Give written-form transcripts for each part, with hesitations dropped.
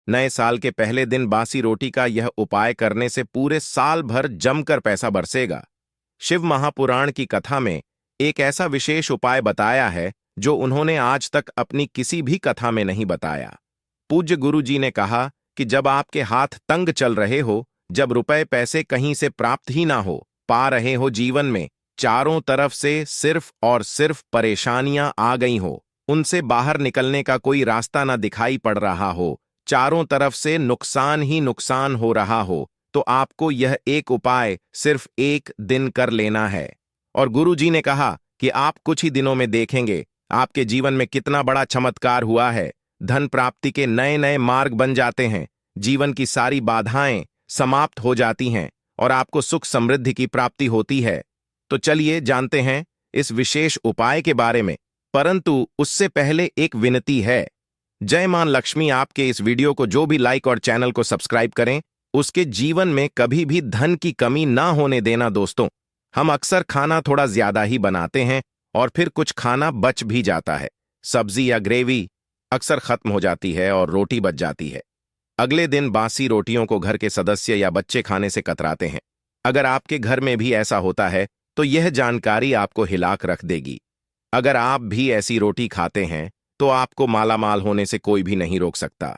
नए साल के पहले दिन बासी रोटी का यह उपाय करने से पूरे साल भर जमकर पैसा बरसेगा। शिव महापुराण की कथा में एक ऐसा विशेष उपाय बताया है जो उन्होंने आज तक अपनी किसी भी कथा में नहीं बताया। पूज्य गुरु जी ने कहा कि जब आपके हाथ तंग चल रहे हो, जब रुपए पैसे कहीं से प्राप्त ही ना हो पा रहे हो, जीवन में चारों तरफ से सिर्फ और सिर्फ परेशानियां आ गई हो, उनसे बाहर निकलने का कोई रास्ता ना दिखाई पड़ रहा हो, चारों तरफ से नुकसान ही नुकसान हो रहा हो, तो आपको यह एक उपाय सिर्फ एक दिन कर लेना है। और गुरु जी ने कहा कि आप कुछ ही दिनों में देखेंगे आपके जीवन में कितना बड़ा चमत्कार हुआ है। धन प्राप्ति के नए नए मार्ग बन जाते हैं, जीवन की सारी बाधाएं समाप्त हो जाती हैं और आपको सुख समृद्धि की प्राप्ति होती है। तो चलिए जानते हैं इस विशेष उपाय के बारे में, परंतु उससे पहले एक विनती है। जय मां लक्ष्मी आपके इस वीडियो को जो भी लाइक और चैनल को सब्सक्राइब करें, उसके जीवन में कभी भी धन की कमी ना होने देना। दोस्तों, हम अक्सर खाना थोड़ा ज्यादा ही बनाते हैं और फिर कुछ खाना बच भी जाता है। सब्जी या ग्रेवी अक्सर खत्म हो जाती है और रोटी बच जाती है। अगले दिन बासी रोटियों को घर के सदस्य या बच्चे खाने से कतराते हैं। अगर आपके घर में भी ऐसा होता है तो यह जानकारी आपको हिलाक रख देगी। अगर आप भी ऐसी रोटी खाते हैं तो आपको मालामाल होने से कोई भी नहीं रोक सकता।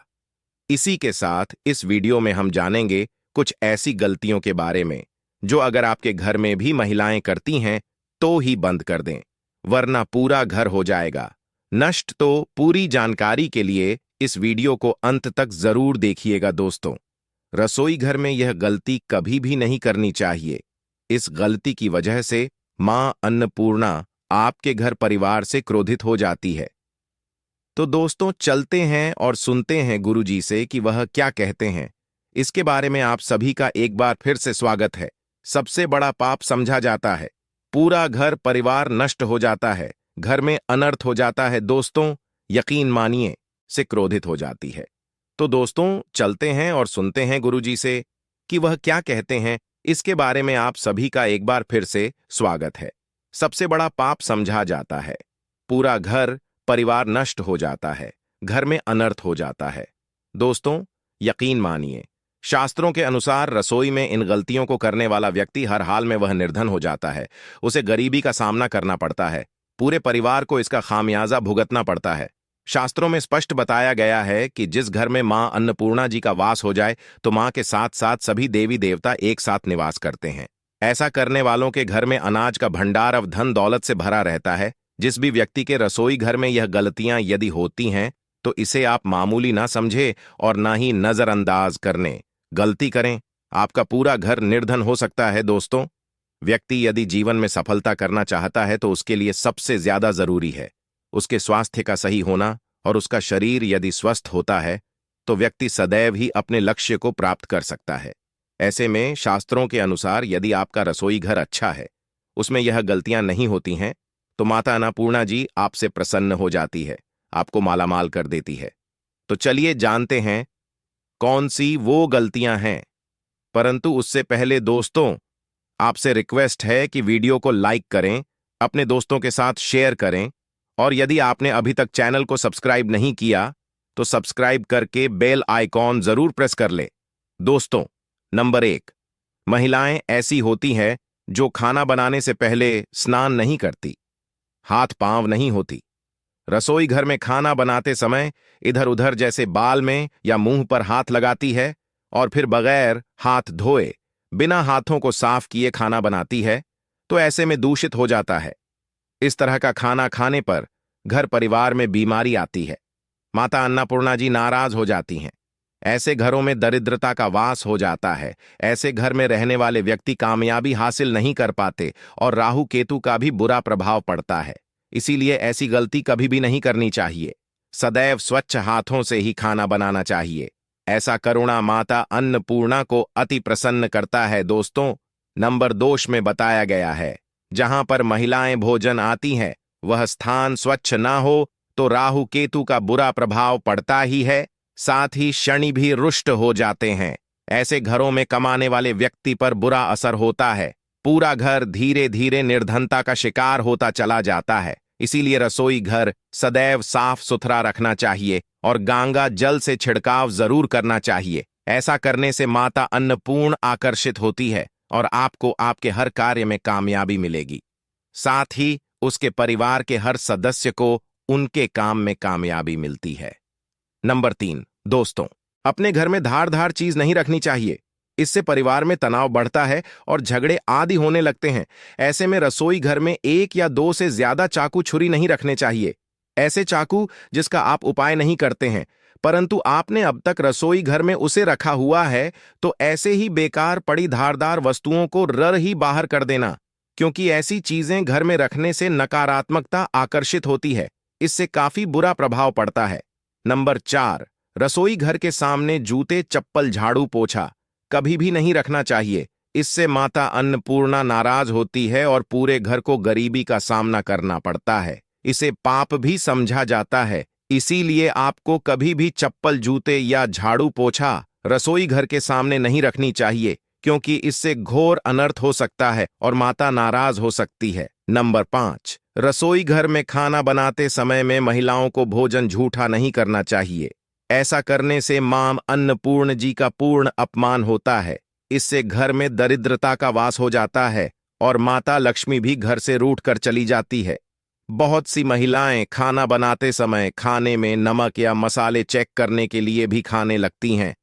इसी के साथ इस वीडियो में हम जानेंगे कुछ ऐसी गलतियों के बारे में जो अगर आपके घर में भी महिलाएं करती हैं तो ही बंद कर दें, वरना पूरा घर हो जाएगा नष्ट। तो पूरी जानकारी के लिए इस वीडियो को अंत तक जरूर देखिएगा। दोस्तों, रसोई घर में यह गलती कभी भी नहीं करनी चाहिए। इस गलती की वजह से मां अन्नपूर्णा आपके घर परिवार से क्रोधित हो जाती है। तो दोस्तों, चलते हैं और सुनते हैं गुरुजी से कि वह क्या कहते हैं। इसके बारे में आप सभी का एक बार फिर से स्वागत है। सबसे बड़ा पाप समझा जाता है, पूरा घर परिवार नष्ट हो जाता है, घर में अनर्थ हो जाता है। दोस्तों, यकीन मानिए से क्रोधित हो जाती है। तो दोस्तों, चलते हैं और सुनते हैं गुरुजी से कि वह क्या कहते हैं। इसके बारे में आप सभी का एक बार फिर से स्वागत है। सबसे बड़ा पाप समझा जाता है, पूरा घर परिवार नष्ट हो जाता है, घर में अनर्थ हो जाता है। दोस्तों, यकीन मानिए, शास्त्रों के अनुसार रसोई में इन गलतियों को करने वाला व्यक्ति हर हाल में वह निर्धन हो जाता है, उसे गरीबी का सामना करना पड़ता है, पूरे परिवार को इसका खामियाजा भुगतना पड़ता है। शास्त्रों में स्पष्ट बताया गया है कि जिस घर में मां अन्नपूर्णा जी का वास हो जाए तो मां के साथ साथ सभी देवी देवता एक साथ निवास करते हैं। ऐसा करने वालों के घर में अनाज का भंडार अब धन दौलत से भरा रहता है। जिस भी व्यक्ति के रसोई घर में यह गलतियां यदि होती हैं तो इसे आप मामूली ना समझे और ना ही नजरअंदाज करने। गलती करें, आपका पूरा घर निर्धन हो सकता है। दोस्तों, व्यक्ति यदि जीवन में सफलता करना चाहता है तो उसके लिए सबसे ज्यादा जरूरी है उसके स्वास्थ्य का सही होना, और उसका शरीर यदि स्वस्थ होता है तो व्यक्ति सदैव ही अपने लक्ष्य को प्राप्त कर सकता है। ऐसे में शास्त्रों के अनुसार यदि आपका रसोई घर अच्छा है, उसमें यह गलतियां नहीं होती हैं, तो माता अन्नपूर्णा जी आपसे प्रसन्न हो जाती है, आपको मालामाल कर देती है। तो चलिए जानते हैं कौन सी वो गलतियां हैं। परंतु उससे पहले दोस्तों, आपसे रिक्वेस्ट है कि वीडियो को लाइक करें, अपने दोस्तों के साथ शेयर करें, और यदि आपने अभी तक चैनल को सब्सक्राइब नहीं किया तो सब्सक्राइब करके बेल आइकॉन जरूर प्रेस कर ले। दोस्तों, नंबर 1, महिलाएं ऐसी होती हैं जो खाना बनाने से पहले स्नान नहीं करती, हाथ पांव नहीं होती। रसोई घर में खाना बनाते समय इधर उधर जैसे बाल में या मुंह पर हाथ लगाती है और फिर बगैर हाथ धोए बिना हाथों को साफ किए खाना बनाती है, तो ऐसे में दूषित हो जाता है। इस तरह का खाना खाने पर घर परिवार में बीमारी आती है। माता अन्नपूर्णा जी नाराज हो जाती हैं। ऐसे घरों में दरिद्रता का वास हो जाता है। ऐसे घर में रहने वाले व्यक्ति कामयाबी हासिल नहीं कर पाते और राहु केतु का भी बुरा प्रभाव पड़ता है। इसीलिए ऐसी गलती कभी भी नहीं करनी चाहिए। सदैव स्वच्छ हाथों से ही खाना बनाना चाहिए। ऐसा करुणा माता अन्नपूर्णा को अति प्रसन्न करता है। दोस्तों, नंबर 2 में बताया गया है, जहां पर महिलाएं भोजन आती हैं वह स्थान स्वच्छ ना हो तो राहु केतु का बुरा प्रभाव पड़ता ही है, साथ ही शनि भी रुष्ट हो जाते हैं। ऐसे घरों में कमाने वाले व्यक्ति पर बुरा असर होता है। पूरा घर धीरे धीरे निर्धनता का शिकार होता चला जाता है। इसीलिए रसोई घर सदैव साफ सुथरा रखना चाहिए और गंगा जल से छिड़काव जरूर करना चाहिए। ऐसा करने से माता अन्नपूर्ण आकर्षित होती है और आपको आपके हर कार्य में कामयाबी मिलेगी। साथ ही उसके परिवार के हर सदस्य को उनके काम में कामयाबी मिलती है। नंबर 3, दोस्तों, अपने घर में धार धार चीज नहीं रखनी चाहिए। इससे परिवार में तनाव बढ़ता है और झगड़े आदि होने लगते हैं। ऐसे में रसोई घर में 1 या 2 से ज्यादा चाकू छुरी नहीं रखने चाहिए। ऐसे चाकू जिसका आप उपाय नहीं करते हैं, परंतु आपने अब तक रसोई घर में उसे रखा हुआ है, तो ऐसे ही बेकार पड़ी धारदार वस्तुओं को रर ही बाहर कर देना, क्योंकि ऐसी चीजें घर में रखने से नकारात्मकता आकर्षित होती है। इससे काफी बुरा प्रभाव पड़ता है। नंबर 4, रसोई घर के सामने जूते, चप्पल, झाड़ू, पोछा कभी भी नहीं रखना चाहिए। इससे माता अन्नपूर्णा नाराज होती है और पूरे घर को गरीबी का सामना करना पड़ता है। इसे पाप भी समझा जाता है। इसीलिए आपको कभी भी चप्पल, जूते या झाड़ू, पोछा रसोई घर के सामने नहीं रखनी चाहिए, क्योंकि इससे घोर अनर्थ हो सकता है और माता नाराज हो सकती है। नंबर 5, रसोई घर में खाना बनाते समय में महिलाओं को भोजन झूठा नहीं करना चाहिए। ऐसा करने से मां अन्नपूर्ण जी का पूर्ण अपमान होता है। इससे घर में दरिद्रता का वास हो जाता है और माता लक्ष्मी भी घर से रूठ कर चली जाती है। बहुत सी महिलाएं खाना बनाते समय खाने में नमक या मसाले चेक करने के लिए भी खाने लगती हैं।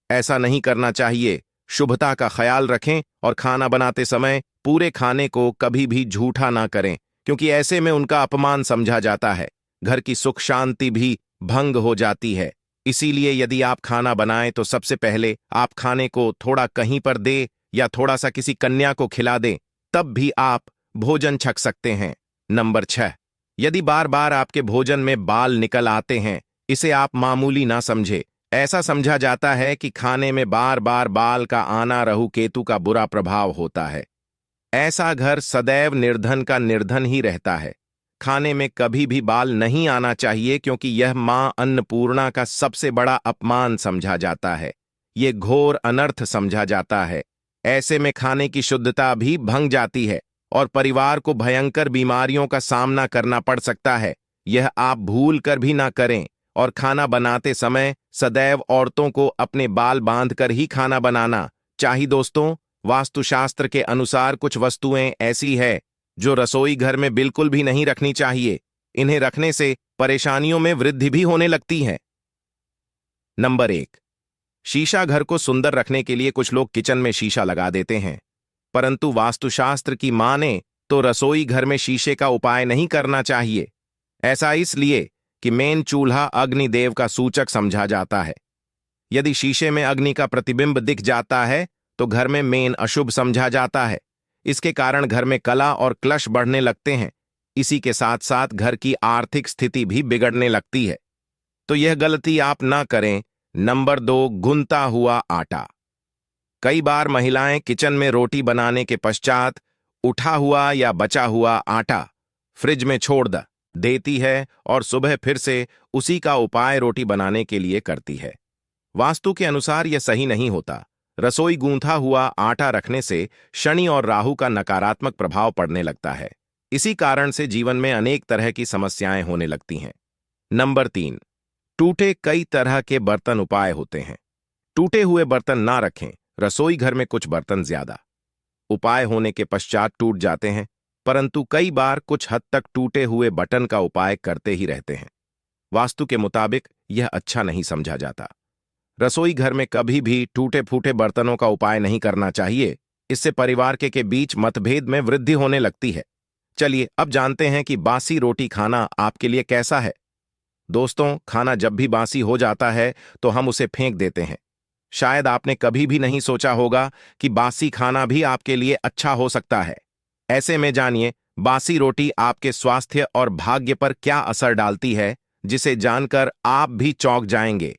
ऐसा नहीं करना चाहिए। शुभता का ख्याल रखें और खाना बनाते समय पूरे खाने को कभी भी झूठा ना करें, क्योंकि ऐसे में उनका अपमान समझा जाता है। घर की सुख शांति भी भंग हो जाती है। इसीलिए यदि आप खाना बनाएं तो सबसे पहले आप खाने को थोड़ा कहीं पर दे या थोड़ा सा किसी कन्या को खिला दें, तब भी आप भोजन छक सकते हैं। नंबर 6, यदि बार बार आपके भोजन में बाल निकल आते हैं, इसे आप मामूली ना समझे। ऐसा समझा जाता है कि खाने में बार बार बाल का आना राहु केतु का बुरा प्रभाव होता है। ऐसा घर सदैव निर्धन का निर्धन ही रहता है। खाने में कभी भी बाल नहीं आना चाहिए, क्योंकि यह मां अन्नपूर्णा का सबसे बड़ा अपमान समझा जाता है। ये घोर अनर्थ समझा जाता है। ऐसे में खाने की शुद्धता भी भंग जाती है और परिवार को भयंकर बीमारियों का सामना करना पड़ सकता है। यह आप भूल कर भी ना करें और खाना बनाते समय सदैव औरतों को अपने बाल बांधकर ही खाना बनाना चाहिए। दोस्तों, वास्तुशास्त्र के अनुसार कुछ वस्तुएं ऐसी है जो रसोई घर में बिल्कुल भी नहीं रखनी चाहिए। इन्हें रखने से परेशानियों में वृद्धि भी होने लगती है। नंबर 1, शीशा। घर को सुंदर रखने के लिए कुछ लोग किचन में शीशा लगा देते हैं, परंतु वास्तुशास्त्र की माने तो रसोई घर में शीशे का उपाय नहीं करना चाहिए। ऐसा इसलिए कि मेन चूल्हा अग्निदेव का सूचक समझा जाता है। यदि शीशे में अग्नि का प्रतिबिंब दिख जाता है तो घर में मेन अशुभ समझा जाता है। इसके कारण घर में कला और क्लेश बढ़ने लगते हैं। इसी के साथ साथ घर की आर्थिक स्थिति भी बिगड़ने लगती है। तो यह गलती आप ना करें। नंबर 2, गुनता हुआ आटा। कई बार महिलाएं किचन में रोटी बनाने के पश्चात उठा हुआ या बचा हुआ आटा फ्रिज में छोड़ देती है और सुबह फिर से उसी का उपाय रोटी बनाने के लिए करती है। वास्तु के अनुसार यह सही नहीं होता। रसोई गूंथा हुआ आटा रखने से शनि और राहु का नकारात्मक प्रभाव पड़ने लगता है। इसी कारण से जीवन में अनेक तरह की समस्याएं होने लगती हैं। नंबर 3, टूटे कई तरह के बर्तन उपाय होते हैं। टूटे हुए बर्तन ना रखें। रसोई घर में कुछ बर्तन ज्यादा उपाय होने के पश्चात टूट जाते हैं, परंतु कई बार कुछ हद तक टूटे हुए बटन का उपाय करते ही रहते हैं। वास्तु के मुताबिक यह अच्छा नहीं समझा जाता। रसोई घर में कभी भी टूटे फूटे बर्तनों का उपाय नहीं करना चाहिए। इससे परिवार के बीच मतभेद में वृद्धि होने लगती है। चलिए अब जानते हैं कि बासी रोटी खाना आपके लिए कैसा है। दोस्तों, खाना जब भी बासी हो जाता है तो हम उसे फेंक देते हैं। शायद आपने कभी भी नहीं सोचा होगा कि बासी खाना भी आपके लिए अच्छा हो सकता है। ऐसे में जानिए बासी रोटी आपके स्वास्थ्य और भाग्य पर क्या असर डालती है, जिसे जानकर आप भी चौंक जाएंगे।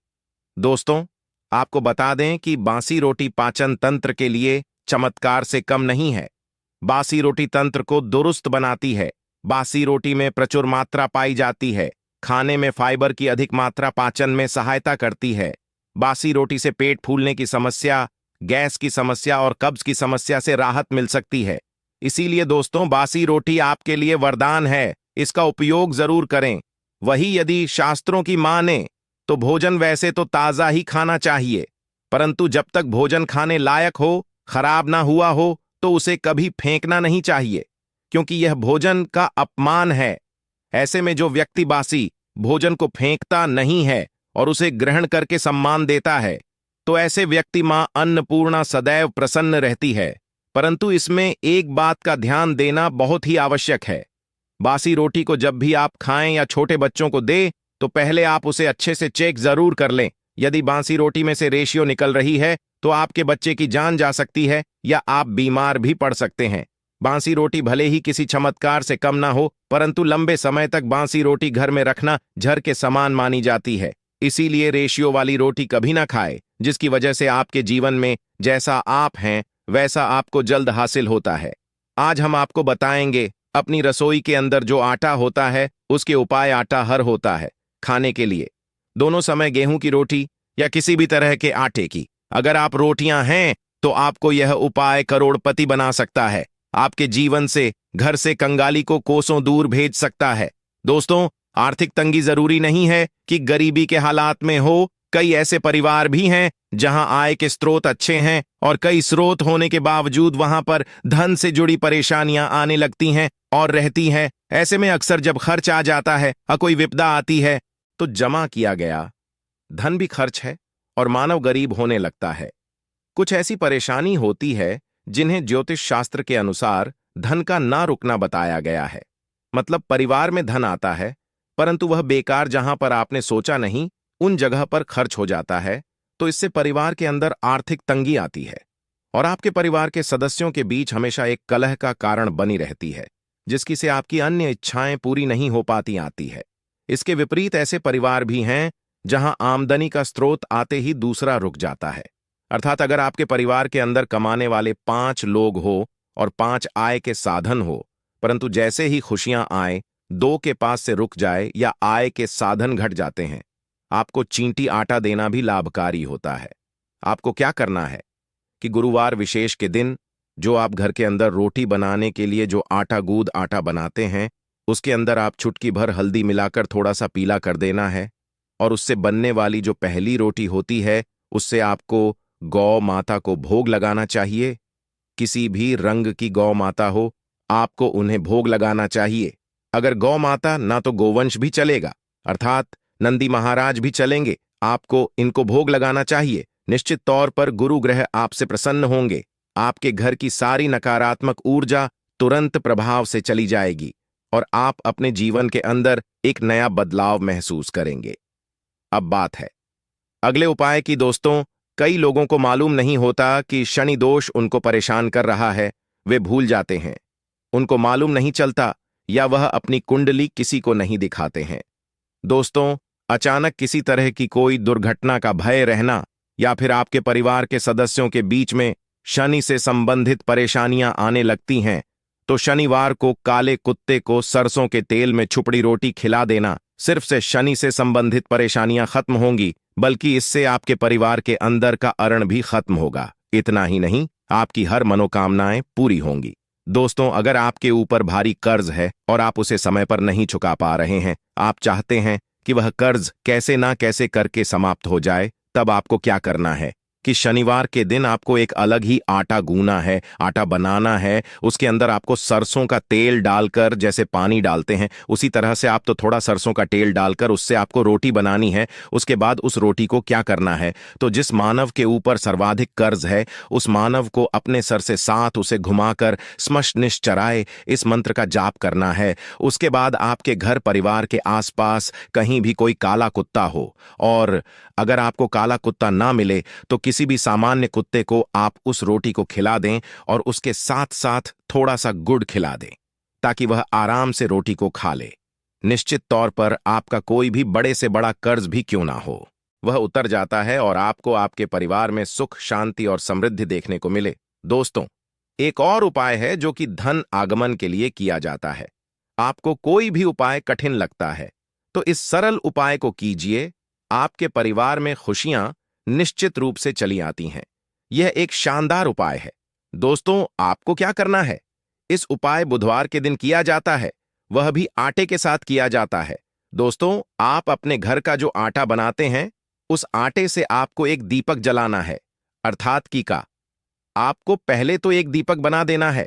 दोस्तों, आपको बता दें कि बासी रोटी पाचन तंत्र के लिए चमत्कार से कम नहीं है। बासी रोटी तंत्र को दुरुस्त बनाती है। बासी रोटी में प्रचुर मात्रा पाई जाती है। खाने में फाइबर की अधिक मात्रा पाचन में सहायता करती है। बासी रोटी से पेट फूलने की समस्या, गैस की समस्या और कब्ज की समस्या से राहत मिल सकती है। इसीलिए दोस्तों, बासी रोटी आपके लिए वरदान है। इसका उपयोग जरूर करें। वही यदि शास्त्रों की माने तो भोजन वैसे तो ताज़ा ही खाना चाहिए, परंतु जब तक भोजन खाने लायक हो, खराब ना हुआ हो, तो उसे कभी फेंकना नहीं चाहिए, क्योंकि यह भोजन का अपमान है। ऐसे में जो व्यक्ति बासी भोजन को फेंकता नहीं है और उसे ग्रहण करके सम्मान देता है, तो ऐसे व्यक्ति मां अन्नपूर्णा सदैव प्रसन्न रहती है। परंतु इसमें एक बात का ध्यान देना बहुत ही आवश्यक है। बासी रोटी को जब भी आप खाएं या छोटे बच्चों को दें, तो पहले आप उसे अच्छे से चेक जरूर कर लें। यदि बासी रोटी में से रेशियो निकल रही है, तो आपके बच्चे की जान जा सकती है या आप बीमार भी पड़ सकते हैं। बासी रोटी भले ही किसी चमत्कार से कम ना हो, परंतु लंबे समय तक बासी रोटी घर में रखना जहर के समान मानी जाती है। इसीलिए रेशियो वाली रोटी कभी ना खाए, जिसकी वजह से आपके जीवन में जैसा आप हैं वैसा आपको जल्द हासिल होता है। आज हम आपको बताएंगे अपनी रसोई के अंदर जो आटा होता है उसके उपाय। आटा हर होता है खाने के लिए, दोनों समय गेहूं की रोटी या किसी भी तरह के आटे की। अगर आप रोटियां हैं तो आपको यह उपाय करोड़पति बना सकता है, आपके जीवन से, घर से कंगाली को कोसों दूर भेज सकता है। दोस्तों, आर्थिक तंगी जरूरी नहीं है कि गरीबी के हालात में हो। कई ऐसे परिवार भी हैं जहां आय के स्रोत अच्छे हैं और कई स्रोत होने के बावजूद वहां पर धन से जुड़ी परेशानियां आने लगती हैं और रहती हैं। ऐसे में अक्सर जब खर्च आ जाता है या कोई विपदा आती है, तो जमा किया गया धन भी खर्च है और मानव गरीब होने लगता है। कुछ ऐसी परेशानी होती है जिन्हें ज्योतिष शास्त्र के अनुसार धन का ना रुकना बताया गया है। मतलब परिवार में धन आता है, परंतु वह बेकार जहां पर आपने सोचा नहीं उन जगह पर खर्च हो जाता है, तो इससे परिवार के अंदर आर्थिक तंगी आती है और आपके परिवार के सदस्यों के बीच हमेशा एक कलह का कारण बनी रहती है, जिसकी से आपकी अन्य इच्छाएं पूरी नहीं हो पाती आती है। इसके विपरीत ऐसे परिवार भी हैं जहां आमदनी का स्रोत आते ही दूसरा रुक जाता है। अर्थात अगर आपके परिवार के अंदर कमाने वाले 5 लोग हो और 5 आय के साधन हो, परंतु जैसे ही खुशियां आए 2 के पास से रुक जाए या आय के साधन घट जाते हैं, आपको चींटी आटा देना भी लाभकारी होता है। आपको क्या करना है कि गुरुवार विशेष के दिन जो आप घर के अंदर रोटी बनाने के लिए जो आटा गूंद आटा बनाते हैं, उसके अंदर आप चुटकी भर हल्दी मिलाकर थोड़ा सा पीला कर देना है और उससे बनने वाली जो पहली रोटी होती है उससे आपको गौ माता को भोग लगाना चाहिए। किसी भी रंग की गौ माता हो, आपको उन्हें भोग लगाना चाहिए। अगर गौ माता ना तो गोवंश भी चलेगा, अर्थात नंदी महाराज भी चलेंगे, आपको इनको भोग लगाना चाहिए। निश्चित तौर पर गुरु ग्रह आपसे प्रसन्न होंगे, आपके घर की सारी नकारात्मक ऊर्जा तुरंत प्रभाव से चली जाएगी और आप अपने जीवन के अंदर एक नया बदलाव महसूस करेंगे। अब बात है अगले उपाय की। दोस्तों, कई लोगों को मालूम नहीं होता कि शनि दोष उनको परेशान कर रहा है, वे भूल जाते हैं, उनको मालूम नहीं चलता या वह अपनी कुंडली किसी को नहीं दिखाते हैं। दोस्तों, अचानक किसी तरह की कोई दुर्घटना का भय रहना या फिर आपके परिवार के सदस्यों के बीच में शनि से संबंधित परेशानियां आने लगती हैं, तो शनिवार को काले कुत्ते को सरसों के तेल में छुपड़ी रोटी खिला देना सिर्फ से शनि से संबंधित परेशानियां खत्म होंगी, बल्कि इससे आपके परिवार के अंदर का अरण भी खत्म होगा। इतना ही नहीं, आपकी हर मनोकामनाएं पूरी होंगी। दोस्तों, अगर आपके ऊपर भारी कर्ज है और आप उसे समय पर नहीं चुका पा रहे हैं, आप चाहते हैं कि वह कर्ज कैसे ना कैसे करके समाप्त हो जाए, तब आपको क्या करना है कि शनिवार के दिन आपको एक अलग ही आटा गूंना है, आटा बनाना है। उसके अंदर आपको सरसों का तेल डालकर, जैसे पानी डालते हैं उसी तरह से आप तो थोड़ा सरसों का तेल डालकर उससे आपको रोटी बनानी है। उसके बाद उस रोटी को क्या करना है, तो जिस मानव के ऊपर सर्वाधिक कर्ज है उस मानव को अपने सर से साथ उसे घुमाकर स्मश निश्चराय इस मंत्र का जाप करना है। उसके बाद आपके घर परिवार के आसपास कहीं भी कोई काला कुत्ता हो, और अगर आपको काला कुत्ता ना मिले तो किसी भी सामान्य कुत्ते को आप उस रोटी को खिला दें और उसके साथ साथ थोड़ा सा गुड़ खिला दें, ताकि वह आराम से रोटी को खा ले। निश्चित तौर पर आपका कोई भी बड़े से बड़ा कर्ज भी क्यों ना हो, वह उतर जाता है और आपको आपके परिवार में सुख, शांति और समृद्धि देखने को मिले। दोस्तों, एक और उपाय है जो कि धन आगमन के लिए किया जाता है। आपको कोई भी उपाय कठिन लगता है तो इस सरल उपाय को कीजिए, आपके परिवार में खुशियां निश्चित रूप से चली आती हैं। यह एक शानदार उपाय है। दोस्तों, आपको क्या करना है, इस उपाय बुधवार के दिन किया जाता है, वह भी आटे के साथ किया जाता है। दोस्तों, आप अपने घर का जो आटा बनाते हैं, उस आटे से आपको एक दीपक जलाना है, अर्थात कीका। आपको पहले तो एक दीपक बना देना है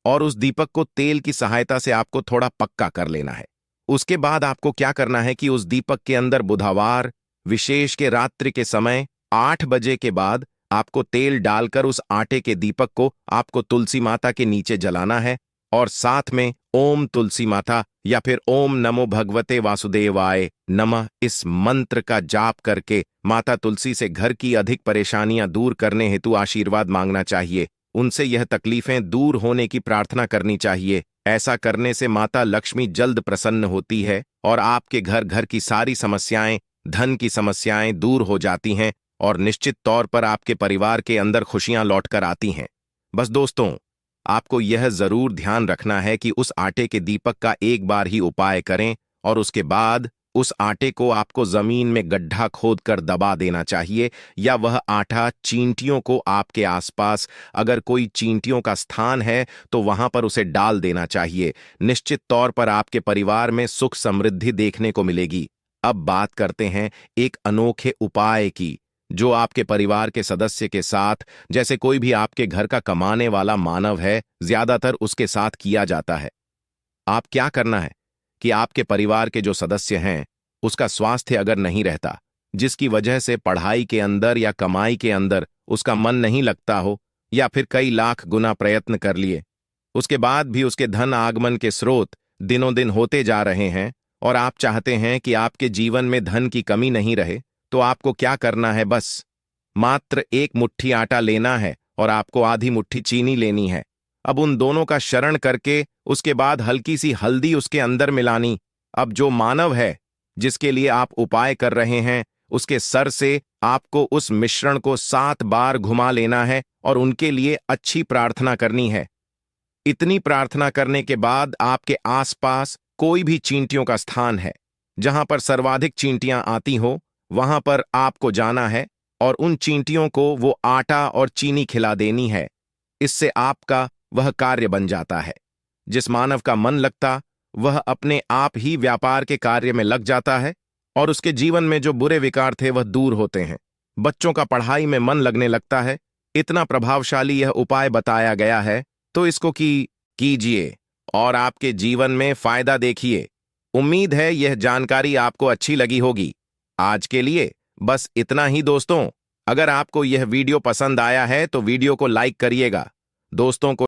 और उस दीपक को तेल की सहायता से आपको थोड़ा पक्का कर लेना है। उसके बाद आपको क्या करना है कि उस दीपक के अंदर बुधवार, विशेष के रात्रि के समय 8 बजे के बाद आपको तेल डालकर उस आटे के दीपक को आपको तुलसी माता के नीचे जलाना है और साथ में ओम तुलसी माता या फिर ओम नमो भगवते वासुदेवाय नमः इस मंत्र का जाप करके माता तुलसी से घर की अधिक परेशानियां दूर करने हेतु आशीर्वाद मांगना चाहिए। उनसे यह तकलीफें दूर होने की प्रार्थना करनी चाहिए। ऐसा करने से माता लक्ष्मी जल्द प्रसन्न होती है और आपके घर की सारी समस्याएं, धन की समस्याएं दूर हो जाती हैं और निश्चित तौर पर आपके परिवार के अंदर खुशियां लौटकर आती हैं। बस दोस्तों, आपको यह जरूर ध्यान रखना है कि उस आटे के दीपक का एक बार ही उपाय करें और उसके बाद उस आटे को आपको जमीन में गड्ढा खोदकर दबा देना चाहिए, या वह आटा चींटियों को आपके आसपास, अगर कोई चींटियों का स्थान है तो वहां पर उसे डाल देना चाहिए। निश्चित तौर पर आपके परिवार में सुख समृद्धि देखने को मिलेगी। अब बात करते हैं एक अनोखे उपाय की, जो आपके परिवार के सदस्य के साथ, जैसे कोई भी आपके घर का कमाने वाला मानव है, ज्यादातर उसके साथ किया जाता है। आप क्या करना है कि आपके परिवार के जो सदस्य हैं, उसका स्वास्थ्य अगर नहीं रहता, जिसकी वजह से पढ़ाई के अंदर या कमाई के अंदर उसका मन नहीं लगता हो, या फिर कई लाख गुना प्रयत्न कर लिए, उसके बाद भी उसके धन आगमन के स्रोत दिनों दिन होते जा रहे हैं और आप चाहते हैं कि आपके जीवन में धन की कमी नहीं रहे, तो आपको क्या करना है? बस मात्र एक मुट्ठी आटा लेना है और आपको आधी मुट्ठी चीनी लेनी है। अब उन दोनों का शरण करके उसके बाद हल्की सी हल्दी उसके अंदर मिलानी। अब जो मानव है जिसके लिए आप उपाय कर रहे हैं, उसके सर से आपको उस मिश्रण को 7 बार घुमा लेना है और उनके लिए अच्छी प्रार्थना करनी है। इतनी प्रार्थना करने के बाद आपके आसपास कोई भी चींटियों का स्थान है, जहां पर सर्वाधिक चींटियां आती हो, वहां पर आपको जाना है और उन चींटियों को वो आटा और चीनी खिला देनी है। इससे आपका वह कार्य बन जाता है। जिस मानव का मन लगता, वह अपने आप ही व्यापार के कार्य में लग जाता है और उसके जीवन में जो बुरे विकार थे वह दूर होते हैं। बच्चों का पढ़ाई में मन लगने लगता है। इतना प्रभावशाली यह उपाय बताया गया है, तो इसको कीजिए और आपके जीवन में फायदा देखिए। उम्मीद है यह जानकारी आपको अच्छी लगी होगी। आज के लिए बस इतना ही दोस्तों। अगर आपको यह वीडियो पसंद आया है तो वीडियो को लाइक करिएगा, दोस्तों को